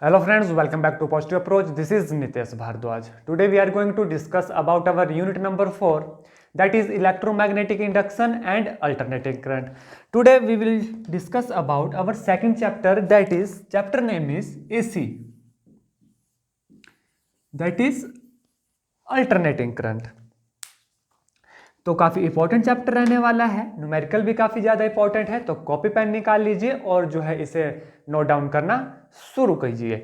Hello friends, welcome back to Positive Approach. This is Nitesh Bhardwaj. Today we are going to discuss about our unit number 4, that is electromagnetic induction and alternating current. Today we will discuss about our second chapter, that is chapter name is AC, that is alternating current. तो काफ़ी important chapter रहने वाला है, numerical भी काफ़ी ज़्यादा important है। तो कॉपी पेन निकाल लीजिए और जो है इसे नोट डाउन करना शुरू कीजिए।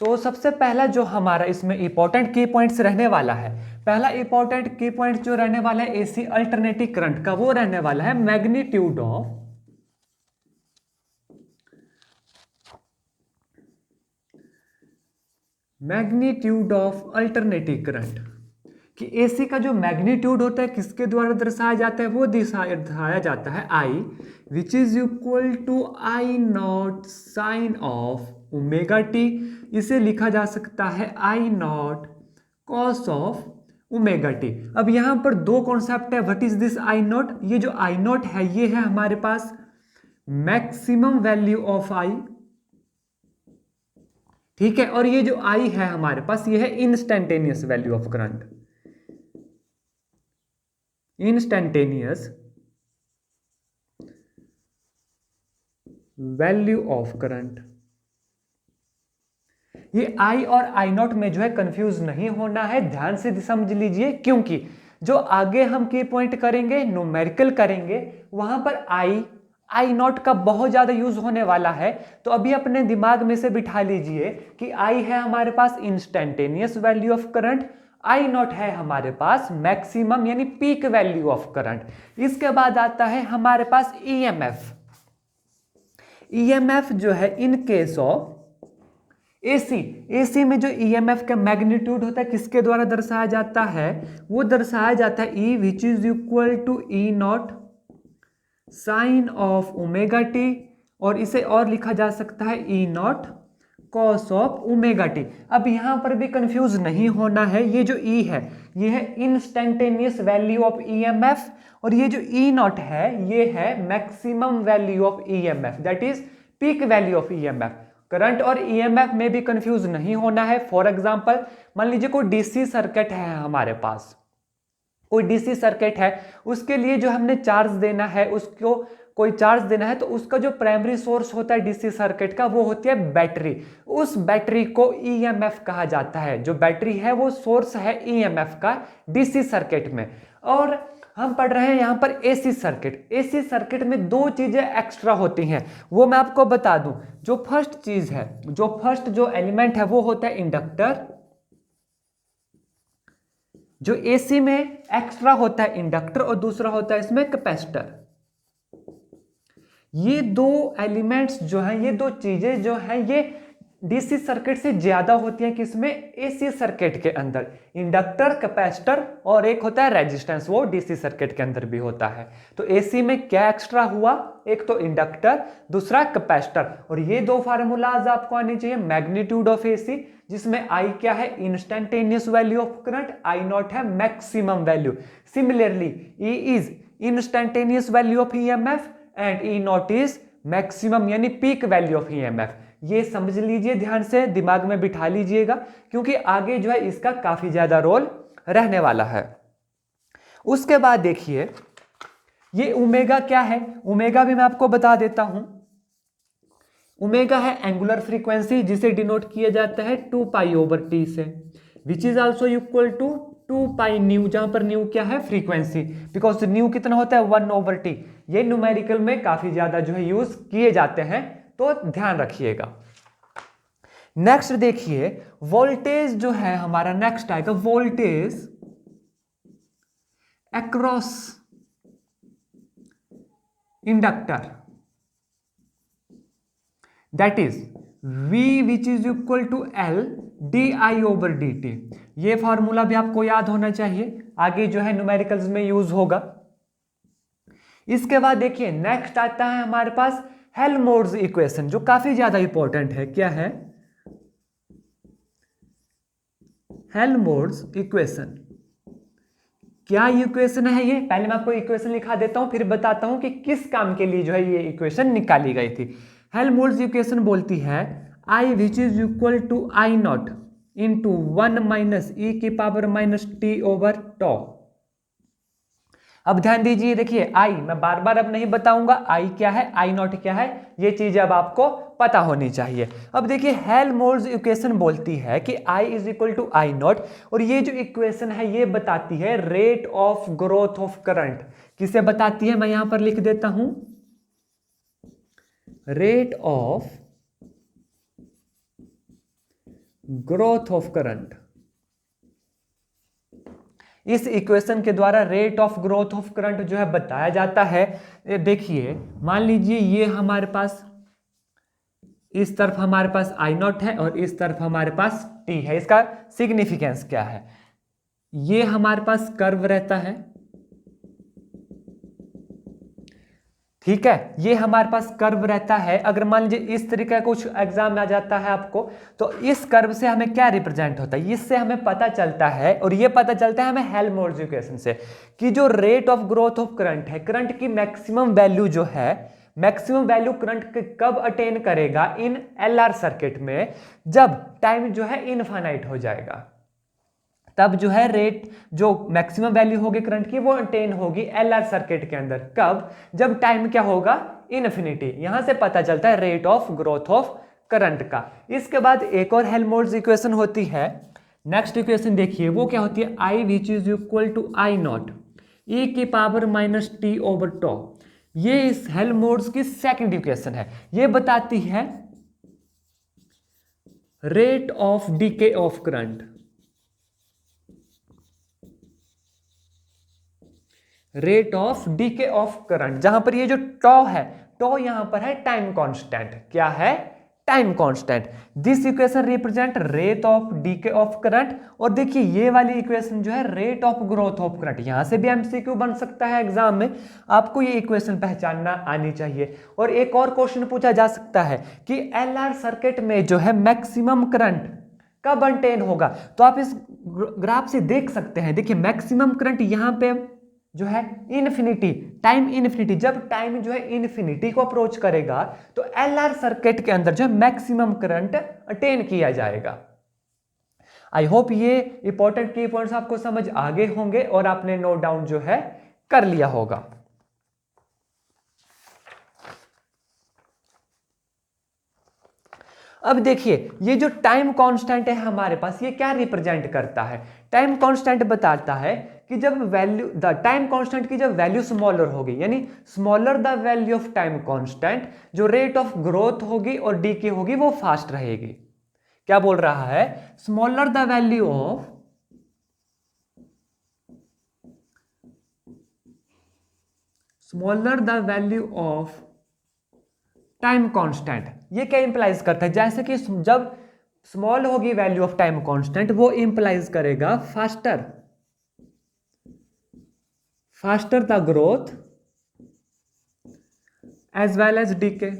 सबसे पहला जो हमारा इसमें इंपॉर्टेंट की पॉइंट्स रहने वाला है, पहला इंपॉर्टेंट की पॉइंट जो रहने वाला है एसी अल्टरनेटिव करंट का, वो रहने वाला है मैग्नीट्यूड ऑफ अल्टरनेटिव करंट, कि एसी का जो मैग्नीट्यूड होता है किसके द्वारा दर्शाया जाता है, वो दर्शाया जाता है आई, which is equal to I not sine of omega T. इसे लिखा जा सकता है I not cos of omega T. अब यहां पर दो कॉन्सेप्ट है, what is this I not. ये जो आई नॉट है ये है हमारे पास मैक्सिमम वैल्यू ऑफ आई, ठीक है, और ये जो आई है हमारे पास ये है instantaneous value of current, instantaneous value of current. ये आई और आई नॉट में जो है कंफ्यूज नहीं होना है, ध्यान से समझ लीजिए, क्योंकि जो आगे हम की पॉइंट करेंगे, न्यूमेरिकल करेंगे, वहां पर आई नॉट का बहुत ज्यादा यूज होने वाला है। तो अभी अपने दिमाग में से बिठा लीजिए कि आई है हमारे पास instantaneous value of current, I not है हमारे पास मैक्सिमम यानी पीक वैल्यू ऑफ करंट। इसके बाद आता है हमारे पास ईएमएफ। ईएमएफ जो है इन केस ऑफ एसी में जो ईएमएफ का मैग्नीट्यूड होता है किसके द्वारा दर्शाया जाता है, वो दर्शाया जाता है e which is equal to e not sine of omega t, और इसे और लिखा जा सकता है e not cos of omega T. अब यहां पर भी कंफ्यूज नहीं होना है, ये जो ई है ये है इंस्टेंटेनियस वैल्यू ऑफ ईएमएफ, और ये जो ई नॉट है ये है maximum value of EMF, that is peak value of EMF. Current और ईएमएफ में भी कंफ्यूज नहीं होना है। फॉर एग्जांपल मान लीजिए कोई डीसी सर्किट है हमारे पास, कोई डीसी सर्किट है, उसके लिए जो हमने चार्ज देना है, उसको कोई चार्ज देना है, तो उसका जो प्राइमरी सोर्स होता है डीसी सर्किट का वो होती है बैटरी। उस बैटरी को ईएमएफ कहा जाता है, जो बैटरी है वो सोर्स है ईएमएफ का डीसी सर्किट में। और हम पढ़ रहे हैं यहां पर एसी सर्किट। एसी सर्किट में दो चीजें एक्स्ट्रा होती हैं, वो मैं आपको बता दूं। जो फर्स्ट चीज है, जो फर्स्ट जो एलिमेंट है वो होता है इंडक्टर। जो एसी में एक्स्ट्रा होता है इंडक्टर, और दूसरा होता है इसमें कैपेसिटर। ये दो एलिमेंट्स जो हैं, ये दो चीजें जो हैं, ये डीसी सर्किट से ज्यादा होती हैं किसमें, एसी सर्किट के अंदर। इंडक्टर, कैपेसिटर और एक होता है रेजिस्टेंस, वो डीसी सर्किट के अंदर भी होता है। तो एसी में क्या एक्स्ट्रा हुआ, एक तो इंडक्टर, दूसरा कैपेसिटर। और ये दो फार्मूलाज आपको आनी चाहिए। मैग्नीट्यूड ऑफ एसी, जिसमें आई क्या है instantaneous value of current, I not है maximum value. Similarly e is instantaneous value of EMF and e not is maximum यानी पीक वैल्यू ऑफ ईएमएफ। ये समझ लीजिए, ध्यान से दिमाग में बिठा लीजिएगा, क्योंकि आगे जो है इसका काफी ज्यादा रोल रहने वाला है। उसके बाद देखिए ये ओमेगा क्या है, ओमेगा भी मैं आपको बता देता हूं। ओमेगा है एंगुलर फ्रीक्वेंसी, जिसे डिनोट किया जाता है 2 पाई ओवर टी से, which is also equal to 2 pi nu, जहां पर न्यू क्या है फ्रीक्वेंसी, बिकॉज न्यू कितना होता है 1 ओवर टी। ये न्यूमेरिकल में काफी ज्यादा जो है यूज किए जाते हैं, तो ध्यान रखिएगा। नेक्स्ट देखिए वोल्टेज जो है हमारा, नेक्स्ट आएगा voltage across inductor, that is V which is equal to L di over dt। ये फॉर्मूला भी आपको याद होना चाहिए, आगे जो है न्यूमेरिकल्स में यूज होगा। इसके बाद देखिए नेक्स्ट आता है हमारे पास हेल्महोल्ट्ज इक्वेशन, जो काफी ज्यादा इंपॉर्टेंट है। क्या है हेल्महोल्ट्ज इक्वेशन, क्या इक्वेशन है ये, पहले मैं आपको इक्वेशन लिखा देता हूं, फिर बताता हूं कि किस काम के लिए जो है ये इक्वेशन निकाली गई थी। हेल्महोल्ट्ज इक्वेशन बोलती है आई which is equal to I not into 1 minus e की power minus t over tau. अब ध्यान दीजिए, देखिए आई मैं बार बार अब नहीं बताऊंगा आई क्या है आई नॉट क्या है, ये चीज अब आपको पता होनी चाहिए। अब देखिए हेल्महोल्ट्ज इक्वेशन बोलती है कि i is equal to I not, और ये जो इक्वेशन है ये बताती है rate of growth of current. किसे बताती है, मैं यहां पर लिख देता हूं, rate of growth of current. इस इक्वेशन के द्वारा rate of growth of current जो है बताया जाता है। देखिए मान लीजिए ये हमारे पास, इस तरफ हमारे पास आई नॉट है और इस तरफ हमारे पास टी है। इसका सिग्निफिकेंस क्या है, ये हमारे पास कर्व रहता है, ठीक है, ये हमारे पास कर्व रहता है। अगर मान लीजिए इस तरीके का कुछ एग्जाम में आ जाता है आपको, तो इस कर्व से हमें क्या रिप्रेजेंट होता है, इससे हमें पता चलता है, और ये पता चलता है हमें हेल्महोल्ट्ज इक्वेशन से, कि जो rate of growth of current है, करंट की मैक्सिमम वैल्यू जो है, मैक्सिमम वैल्यू करंट कब अटेन करेगा इन एलआर सर्किट में, जब टाइम जो है इनफाइनाइट हो जाएगा, तब जो है रेट जो मैक्सिमम वैल्यू होगी करंट की वो अटेन होगी एलआर सर्किट के अंदर। कब, जब टाइम क्या होगा इनफिनिटी। यहां से पता चलता है rate of growth of current का। इसके बाद एक और हेल्महोल्ट्ज इक्वेशन होती है, नेक्स्ट इक्वेशन देखिए वो क्या होती है, आई which is equal to I not e की power minus t over tau. ये इस हेल्महोल्ट्ज की सेकंड इक्वेशन है। ये बताती है rate of DK of current, rate of DK of current, जहां पर ये जो टॉ है, टॉ यहां पर है टाइम कांस्टेंट। क्या है, time constant. This equation represent rate of DK of current. और देखिए ये वाली इक्वेशन जो है rate of growth of current. यहां से भी एमसीक्यू बन सकता है एग्जाम में, आपको ये इक्वेशन पहचानना आनी चाहिए। और एक और क्वेश्चन पूछा जा सकता है कि एलआर सर्किट में जो है मैक्सिमम करंट कब अटेन होगा। तो आप इस ग्राफ से देख सकते हैं, देखिए मैक्सिमम करंट यहां पे जो है इन्फिनिटी, टाइम इन्फिनिटी, जब टाइम जो है इन्फिनिटी को अप्रोच करेगा तो एलआर सर्किट के अंदर जो है मैक्सिमम करंट अटेन किया जाएगा। आई होप ये इंपॉर्टेंट की पॉइंट्स आपको समझ आ गए होंगे और आपने नोट डाउन जो है कर लिया होगा। अब देखिए ये जो टाइम कांस्टेंट है हमारे पास, ये क्या रिप्रेजेंट करता है, टाइम कांस्टेंट बताता है कि जब वैल्यू द टाइम कांस्टेंट की जब वैल्यू स्मॉलर होगी, यानी smaller the value of time constant, जो रेट ऑफ ग्रोथ होगी और डीके होगी वो फास्ट रहेगी। क्या बोल रहा है, smaller the value of time constant, ये क्या इंप्लाइज करता है, जैसे कि जब स्मॉल होगी वैल्यू ऑफ टाइम कांस्टेंट वो इंप्लाइज करेगा faster the growth as well as decay.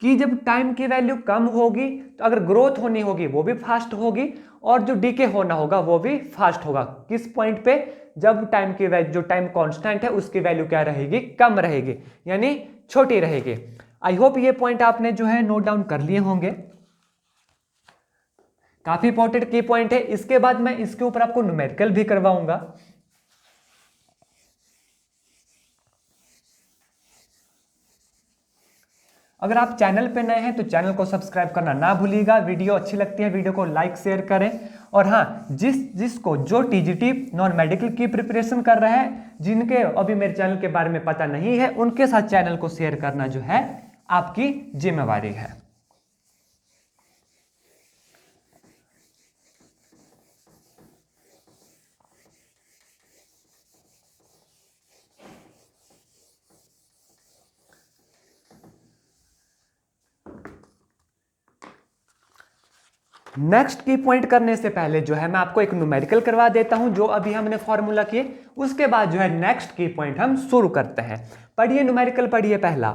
कि जब टाइम की वैल्यू कम होगी तो अगर ग्रोथ होनी होगी वो भी फास्ट होगी, और जो डीके होना होगा वो भी फास्ट होगा। किस पॉइंट पे, जब टाइम की वैल्यू जो टाइम कांस्टेंट है उसकी वैल्यू क्या रहेगी, कम रहेगी, यानी छोटी रहेगी। आई होप ये पॉइंट आपने जो है नोट डाउन कर लिए होंगे, काफी इंपॉर्टेंट की पॉइंट है। इसके बाद मैं इसके ऊपर आपको न्यूमेरिकल भी करवाऊंगा। अगर आप चैनल पे नए हैं तो चैनल को सब्सक्राइब करना ना भूलिएगा। वीडियो अच्छी लगती है वीडियो को लाइक शेयर करें। और हाँ, जिसको जो टीजीटी नॉन मेडिकल की प्रिपरेशन कर रहा है, जिनके अभी मेरे चैनल के बारे में पता नहीं है, उनके साथ चैनल को शेयर करना जो है आपकी जिम्मेवारी है। नेक्स्ट की पॉइंट करने से पहले जो है मैं आपको एक न्यूमेरिकल करवा देता हूं, जो अभी हमने फॉर्मूला किए। उसके बाद जो है नेक्स्ट की पॉइंट हम शुरू करते हैं। पढ़िए न्यूमेरिकल, पढ़िए पहला।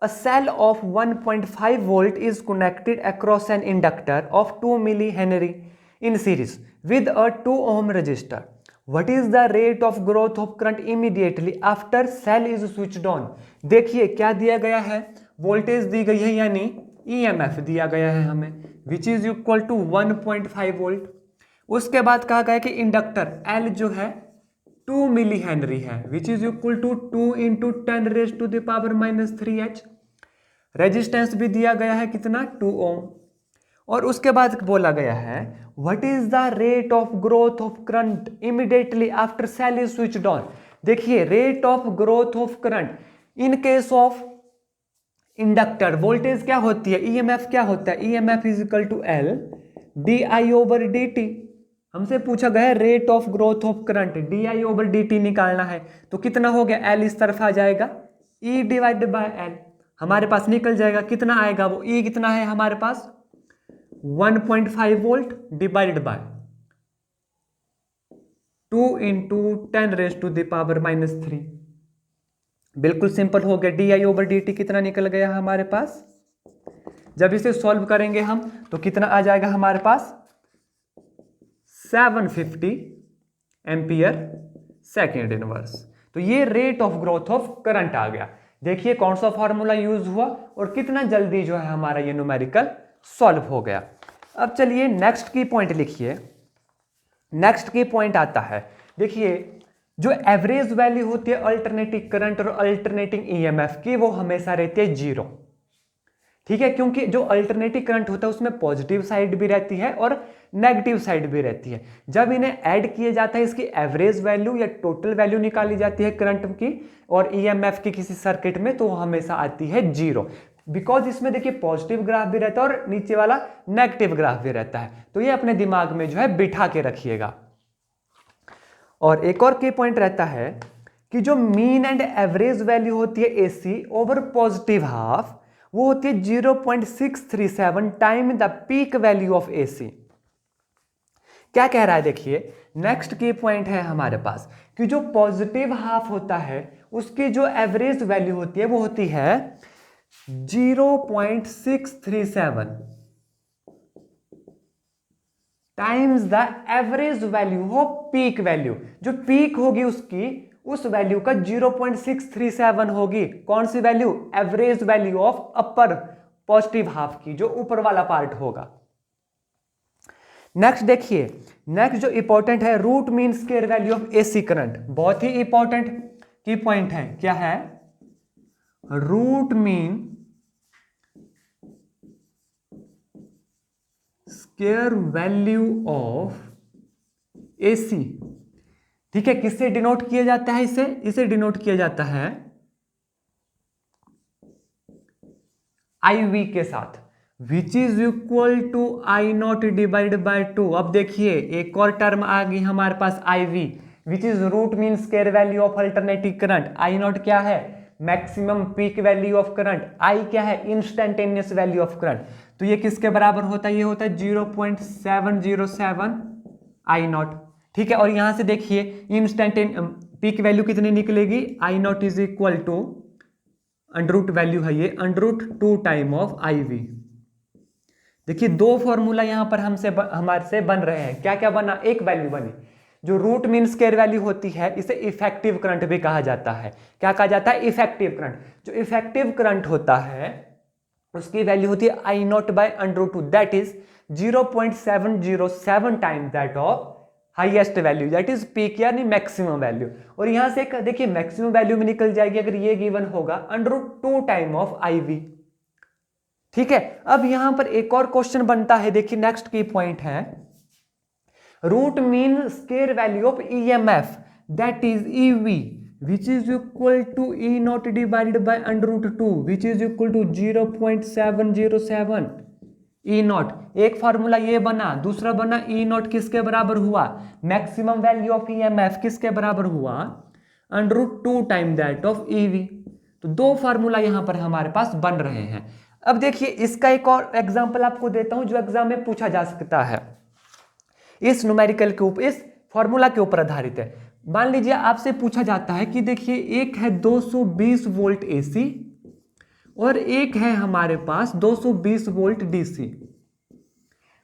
A cell of 1.5 volt is connected across an inductor of 2 milli henry in series with a 2 ohm resistor. What is the rate of growth of current immediately after cell is switched on. देखिए क्या दिया गया है, voltage दी गई है, यानी EMF दिया गया है हमें which is equal to 1.5 volt. उसके बाद कहा गया कि इंडक्टर L जो है 2 मिली हेनरी है which is equal to 2 into 10⁻³ H। Resistance भी दिया गया है कितना 2 ओम। और उसके बाद बोला गया है what is the rate of growth of current immediately after cell is switched on. देखिए rate of growth of current in case of inductor voltage क्या होती है, EMF क्या होता है, EMF is equal to L di/dt। हमसे पूछा गया है rate of growth of current di/dt निकालना है, तो कितना हो गया, L इस तरफ आ जाएगा, E/L हमारे पास निकल जाएगा, कितना आएगा वो, E कितना है हमारे पास 1.5 वोल्ट डिवाइडेड बाय 2 इंटू 10⁻³ बिल्कुल सिंपल हो गया। di/dt कितना निकल गया हमारे पास, जब इसे सॉल्व करेंगे हम तो कितना आ जाएगा हमारे पास 750 एम्पियर सेकेंड इनवर्स। तो ये rate of growth of current आ गया। देखिए कौन सा फॉर्मूला यूज हुआ और कितना जल्दी जो है हमारा ये न्यूमेरिकल सॉल्व हो गया। अब चलिए नेक्स्ट की पॉइंट लिखिए। नेक्स्ट की पॉइंट आता है, देखिए जो एवरेज वैल्यू होती है अल्टरनेटिंग करंट और अल्टरनेटिंग EMF की वो हमेशा रहती है 0। ठीक है, क्योंकि जो अल्टरनेटिव करंट होता है उसमें पॉजिटिव साइड भी रहती है और नेगेटिव साइड भी रहती है। जब इन्हें ऐड किया जाता है इसकी एवरेज वैल्यू या टोटल वैल्यू निकाली जाती है करंट की और EMF की किसी सर्किट में, तो हमेशा आती है 0। बिकॉज इसमें देखिए पॉजिटिव ग्राफ भी रहता है और नीचे वाला नेगेटिव ग्राफ भी रहता है। तो ये अपने दिमाग में जो है बिठा के रखिएगा। और एक और की पॉइंट रहता है कि जो मीन एंड एवरेज वैल्यू होती है AC ओवर पॉजिटिव हाफ वो होती है 0.637 time the peak value of AC। क्या कह रहा है, देखिए नेक्स्ट की पॉइंट है हमारे पास कि जो पॉजिटिव हाफ होता है उसकी जो एवरेज वैल्यू होती है वो होती है 0.637 times the average value of peak value. जो पीक होगी उसकी उस वैल्यू का 0.637 होगी। कौन सी value, average value of upper positive half की, जो ऊपर वाला पार्ट होगा। नेक्स्ट देखिए, नेक्स्ट जो इंपॉर्टेंट है root mean square value of AC current, बहुत ही इंपॉर्टेंट की पॉइंट है। क्या है, root mean square value of AC। ठीक है, किससे डिनोट किया जाता है, इसे डिनोट किया जाता है IV के साथ, which is equal to I0 divided by 2। अब देखिए एक और टर्म आ गई हमारे पास IV, which is root mean square value of alternative current. I0 क्या है, maximum peak value of current, I क्या है, इंस्टेंटेनियस वैल्यू ऑफ करंट। तो ये किसके बराबर होता है, ये होता है 0.707 I0। ठीक है, और यहां से देखिए इंस्टेंटेनियस पीक वैल्यू कितनी निकलेगी, I0 is equal to under root value है ये √2 टाइम ऑफ IV। देखिए दो फॉर्मूला यहां पर हमारे से बन रहे हैं। क्या क्या बना, एक वैल्यू बनी जो रूट मीन स्क्वायर वैल्यू होती है, इसे इफेक्टिव करंट भी कहा जाता है। क्या कहा जाता है, इफेक्टिव करंट। जो इफेक्टिव करंट होता है उसकी वैल्यू होती है I0 by √2, that is 0.707 time that of highest value, that is peak यानी मैक्सिमम वैल्यू। और यहां से देखिए मैक्सिमम वैल्यू में निकल जाएगी अगर ये गिवन होगा √2 टाइम ऑफ IV। ठीक है, अब यहां पर एक और क्वेश्चन बनता है, देखिए नेक्स्ट की पॉइंट है root mean square value of EMF that is EV which is equal to E0 divided by √2 which is equal to 0.707 E0। एक फार्मूला ये बना, दूसरा बना E0 किसके बराबर हुआ, मैक्सिमम वैल्यू ऑफ EMF किसके बराबर हुआ, √2 टाइम दैट ऑफ EV। तो दो फार्मूला यहां पर हमारे पास बन रहे हैं। अब देखिए इसका एक और एग्जांपल आपको देता हूं जो एग्जाम में पूछा जा सकता है, इस न्यूमेरिकल के ऊपर, इस फॉर्मूला के ऊपर आधारित है। मान लीजिए आपसे पूछा जाता है कि देखिए एक है 220 वोल्ट AC और एक है हमारे पास 220 वोल्ट DC।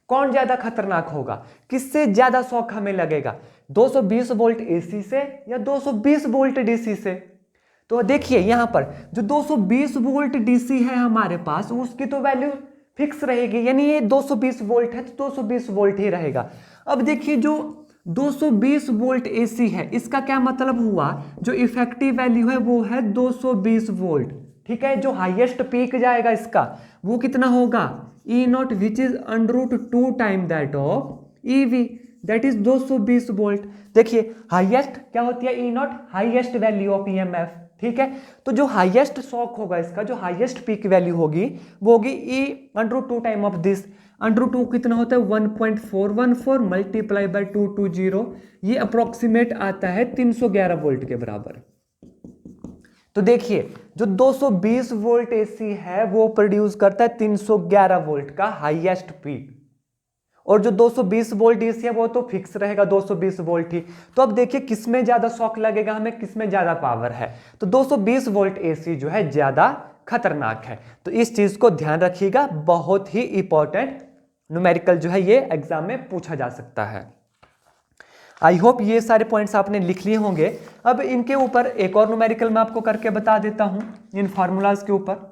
कौन ज्यादा खतरनाक होगा, किससे ज्यादा शॉक हमें लगेगा, 220 वोल्ट AC से या 220 वोल्ट DC से। तो देखिए यहां पर जो 220 वोल्ट DC है हमारे पास उसकी तो वैल्यू फिक्स रहेगी, यानी ये 220 वोल्ट है तो 220 वोल्ट ही रहेगा। अब देखिए जो 220 वोल्ट एसी है, इसका क्या मतलब हुआ, जो इफेक्टिव वैल्यू है वो है 220 वोल्ट। ठीक है, जो हाईएस्ट पीक जाएगा इसका वो कितना होगा, e not which is √2 time that of EV, that is 220 volt. देखिए हाईएस्ट क्या होती है, e not highest value of EMF. ठीक है, तो जो हाईएस्ट शॉक होगा इसका, जो हाईएस्ट पीक वैल्यू होगी वो होगी ई √2 टाइम ऑफ दिस। √2 कितना होता है 1.414 मल्टीप्लाई बाय 220, ये अप्रोक्सीमेट आता है 311 वोल्ट के बराबर। तो देखिए जो 220 वोल्ट एसी है वो प्रोड्यूस करता है 311 वोल्ट का हाईएस्ट पीक, और जो 220 वोल्ट एसी है वो तो फिक्स रहेगा 220 वोल्ट ही। तो अब देखिए किसमें ज्यादा शॉक लगेगा हमें, किसमें ज्यादा पावर है, तो 220 वोल्ट एसी जो है ज्यादा खतरनाक है। तो इस चीज को ध्यान रखिएगा, बहुत ही इंपॉर्टेंट न्यूमेरिकल जो है ये एग्जाम में पूछा जा सकता है। आई होप ये सारे पॉइंट्स आपने लिख लिए होंगे। अब इनके ऊपर एक और न्यूमेरिकल मैं आपको करके बता देता हूं, इन फॉर्मूलाज के ऊपर।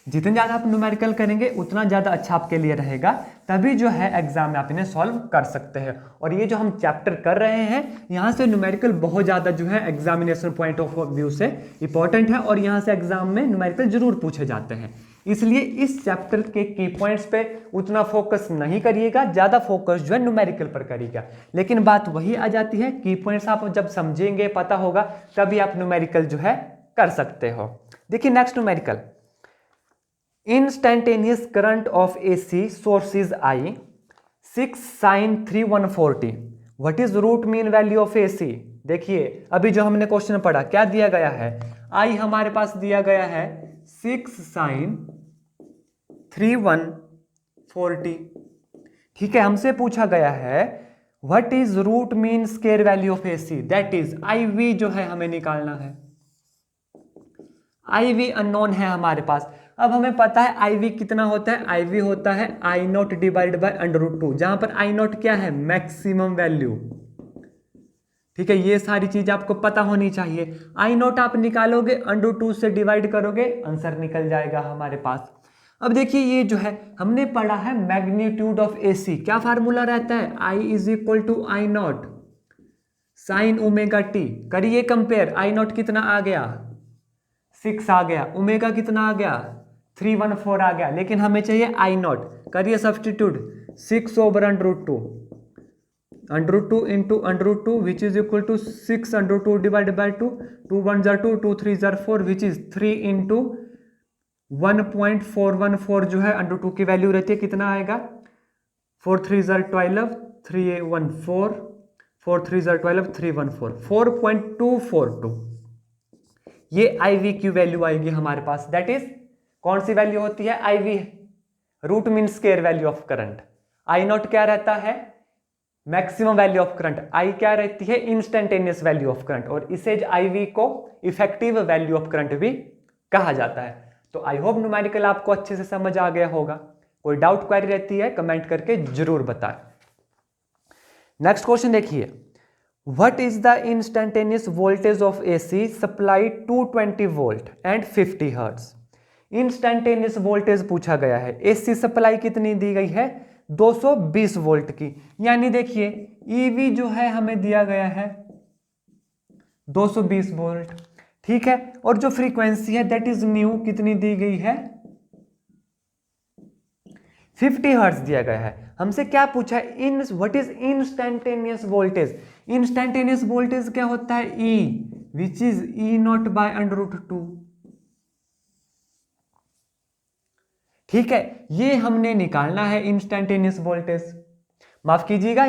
जितने ज़्यादा आप न्यूमेरिकल करेंगे उतना ज़्यादा अच्छा आपके लिए रहेगा, तभी जो है एग्जाम में आप इन्हें सॉल्व कर सकते हैं। और ये जो हम चैप्टर कर रहे हैं यहाँ से न्यूमेरिकल बहुत ज़्यादा जो है एग्जामिनेशन पॉइंट ऑफ व्यू से इंपॉर्टेंट है, और यहाँ से एग्जाम में न्यूमेरिकल जरूर पूछे जाते हैं। इसलिए इस चैप्टर के की पॉइंट्स पे उतना फोकस नहीं करिएगा, ज़्यादा फोकस जो है न्यूमेरिकल पर करिएगा। लेकिन बात वही आ जाती है, की पॉइंट्स आप जब समझेंगे, पता होगा, तभी आप न्यूमेरिकल जो है कर सकते हो। देखिए next numerical, instantaneous current of AC source is I, 6 sin 3 140, what is root mean value of AC। देखिए अभी जो हमने क्वेश्चन पढ़ा क्या दिया गया है, I हमारे पास दिया गया है 6 sin 3 140। ठीक है, हमसे पूछा गया है what is root mean square value of AC, that is IV जो है हमें निकालना है। IV अननोन है हमारे पास। अब हमें पता है IV कितना होता है, IV होता है I नॉट डिवाइड बाय √2, जहां पर I नॉट क्या है, मैक्सिमम वैल्यू। ठीक है, ये सारी चीज आपको पता होनी चाहिए। I नॉट आप निकालोगे, √2 से डिवाइड करोगे, आंसर निकल जाएगा हमारे पास। अब देखिए ये जो है हमने पढ़ा है मैग्नीट्यूड ऑफ AC, क्या फार्मूला रहता है, I is equal to I not sine omega t. करिए कंपेयर, I नॉट कितना आ गया 6 आ गया, ओमेगा कितना आ गया 314 आ गया, लेकिन हमें चाहिए I नॉट। करिए substitute, 6 over √2, √2 into √2 which is equal to 6 √2 divide by 2, 2 1 जार 2, 2 3 जार 4, विच इज 3 इंटू 1.414 जो है √2 की वैल्यू रहती है, कितना आएगा 4 3 जार 12, 3 1 4, 4 3 जार 12, 3 1 4, 4.242 ये IV की वैल्यू आएगी हमारे पास। दैट इज कौन सी वैल्यू होती है, IV, root mean square value of current. I not क्या रहता है, maximum value of current. I क्या रहती है, इंस्टेंटेनियस वैल्यू ऑफ करंट, और इसे IV को इफेक्टिव वैल्यू ऑफ करंट भी कहा जाता है। तो आई होप न्यूमेरिकल आपको अच्छे से समझ आ गया होगा। कोई डाउट क्वेरी रहती है कमेंट करके जरूर बताएं। नेक्स्ट क्वेश्चन देखिए, What is the instantaneous voltage of AC supplied 220 volt and 50 Hz? Instantaneous voltage पूछा गया है, AC सप्लाई कितनी दी गई है 220 वोल्ट की, यानी देखिए EV जो है हमें दिया गया है 220 वोल्ट। ठीक है, और जो फ्रीक्वेंसी है दैट इज न्यू कितनी दी गई है 50 हर्ट्ज दिया गया है। हमसे क्या पूछा है, इन what is instantaneous voltage. Instantaneous voltage क्या होता है, E which is E not by √2। ठीक है, ये हमने निकालना है इंस्टेंटेनियस वोल्टेज। माफ कीजिएगा,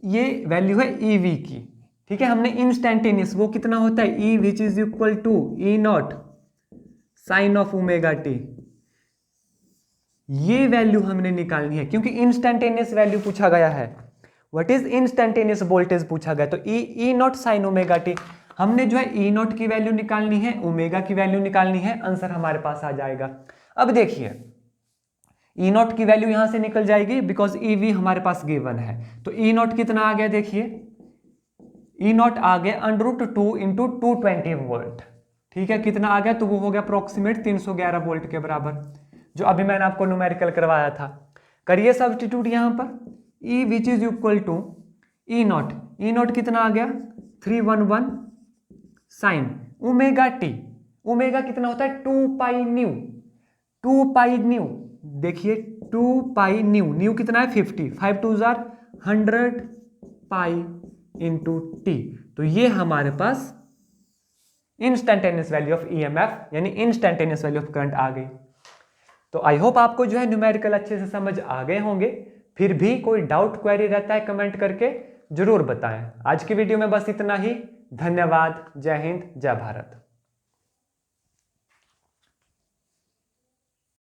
ये वैल्यू है EV की। ठीक है, हमने इंस्टेंटेनियस वो कितना होता है E which is equal to E not sine of omega t. ये वैल्यू हमने निकालनी है क्योंकि इंस्टेंटेनियस वैल्यू पूछा गया है। व्हाट इज इंस्टेंटेनियस वोल्टेज पूछा गया, तो ई नॉट साइन ओमेगा टी। हमने जो है ई नॉट की वैल्यू निकालनी है, ओमेगा की वैल्यू निकालनी है, आंसर हमारे पास आ जाएगा। अब देखिए ई नॉट की वैल्यू यहां से निकल जाएगी बिकॉज ई वी हमारे पास गिवन है। तो ई नॉट कितना आ गया देखिए, ई नॉट आ गया √2 इंटू 220 वोल्ट। ठीक है, कितना आ गया, तो वो हो गया अप्रोक्सीमेट 311 वोल्ट के बराबर, जो अभी मैंने आपको न्यूमेरिकल करवाया था। करिए सब्स्टिट्यूट यहां पर, e which is equal to e not, e not कितना आ गया 311 साइन ओमेगा टी, ओमेगा कितना होता है 2 पाई न्यू, 2 पाई न्यू, देखिए 2 पाई न्यू, न्यू कितना है 50, 5 2 जार 100 पाई इंटू टी। तो ये हमारे पास इंस्टेंटेनियस वैल्यू ऑफ ईएमएफ यानी इंस्टेंटेनियस वैल्यू ऑफ करंट आ गई। तो आई होप आपको जो है न्यूमेरिकल अच्छे से समझ आ गए होंगे। फिर भी कोई डाउट क्वेरी रहता है कमेंट करके जरूर बताएं। आज की वीडियो में बस इतना ही। धन्यवाद। जय हिंद, जय भारत।